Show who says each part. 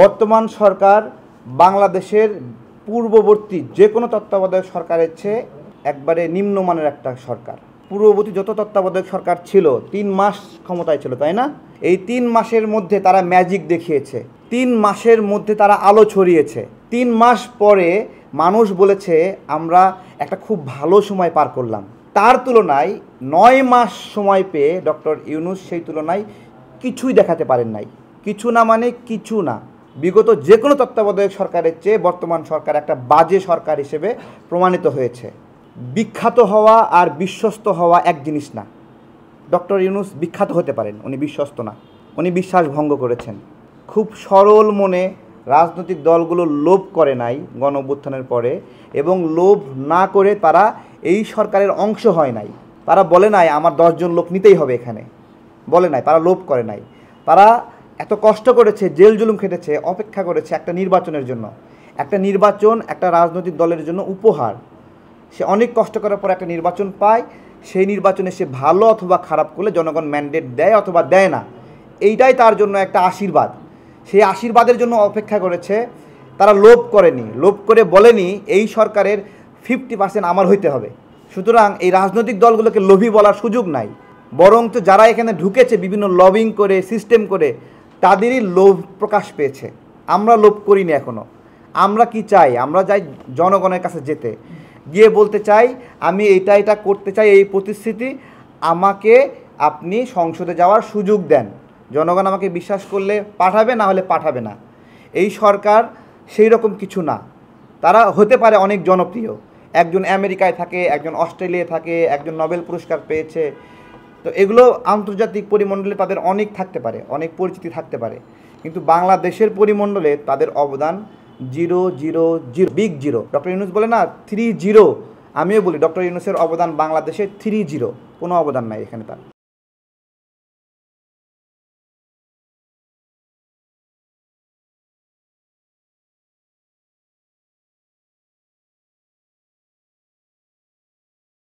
Speaker 1: বর্তমান সরকার বাংলাদেশের পূর্ববর্তী যে কোনো তত্ত্বাবধায়ক সরকারের চেয়ে একবারে নিম্নমানের একটা সরকার। পূর্ববর্তী যত তত্ত্বাবধায়ক সরকার ছিল 3 মাস ক্ষমতায় ছিল, তাই না? এই 3 মাসের মধ্যে তারা ম্যাজিক দেখিয়েছে, 3 মাসের মধ্যে তারা আলো ছড়িয়েছে। 3 মাস পরে মানুষ বলেছে আমরা একটা খুব ভালো সময় পার করলাম। তার তুলনায় 9 মাস সময় পেয়ে ডক্টর ইউনূস সেই তুলনায় কিছুই দেখাতে পারেন নাই। কিছু না মানে কিছু না। বিগত যে কোনো তত্ত্বাবধায়ক সরকারের চেয়ে বর্তমান সরকার একটা বাজে সরকার হিসেবে প্রমাণিত হয়েছে। বিখ্যাত হওয়া আর বিশ্বস্ত হওয়া এক জিনিস না। ডক্টর ইউনূস বিখ্যাত হতে পারেন, উনি বিশ্বস্ত না। উনি বিশ্বাস ভঙ্গ করেছেন। খুব সরল মনে রাজনৈতিক দলগুলো লোভ করে নাই গণ অভ্যুত্থানের পরে, এবং লোভ না করে তারা এই সরকারের অংশ হয় নাই। তারা বলে নাই আমার 10 জন লোক নিতেই হবে এখানে, বলে নাই। তারা লোভ করে নাই। তারা এত কষ্ট করেছে, জেল জুলুম খেটেছে, অপেক্ষা করেছে একটা নির্বাচনের জন্য। একটা নির্বাচন একটা রাজনৈতিক দলের জন্য উপহার। সে অনেক কষ্ট করার পর একটা নির্বাচন পায়। সেই নির্বাচনে সে ভালো অথবা খারাপ করলে জনগণ ম্যান্ডেট দেয় অথবা দেয় না, এইটাই তার জন্য একটা আশীর্বাদ। সেই আশীর্বাদের জন্য অপেক্ষা করেছে। তারা লোভ করেনি, লোভ করে বলেনি এই সরকারের 50% আমার হইতে হবে। সুতরাং এই রাজনৈতিক দলগুলোকে লোভী বলার সুযোগ নাই। বরঞ্চ যারা এখানে ঢুকেছে বিভিন্ন লবিং করে, সিস্টেম করে, তাদেরই লোভ প্রকাশ পেয়েছে। আমরা লোভ করিনি এখনও। আমরা কি চাই? আমরা চাই জনগণের কাছে যেতে, গিয়ে বলতে চাই আমি এটা করতে চাই, এই প্রতিশ্রুতি আমাকে আপনি সংসদে যাওয়ার সুযোগ দেন। জনগণ আমাকে বিশ্বাস করলে পাঠাবে, না হলে পাঠাবে না। এই সরকার সেই রকম কিছু না। তারা হতে পারে অনেক জনপ্রিয়, একজন আমেরিকায় থাকে, একজন অস্ট্রেলিয়ায় থাকে, একজন নোবেল পুরস্কার পেয়েছে, তো এগুলো আন্তর্জাতিক পরিমণ্ডলে তাদের অনেক থাকতে পারে, অনেক পরিচিতি থাকতে পারে। কিন্তু বাংলাদেশের পরিমণ্ডলে তাদের অবদান 000 বিগ জিরো। ডক্টর ইউনূস বলে না 30। আমিও বলি ডক্টর ইউনূসের অবদান বাংলাদেশে 30, কোনো অবদান নাই এখানে তার।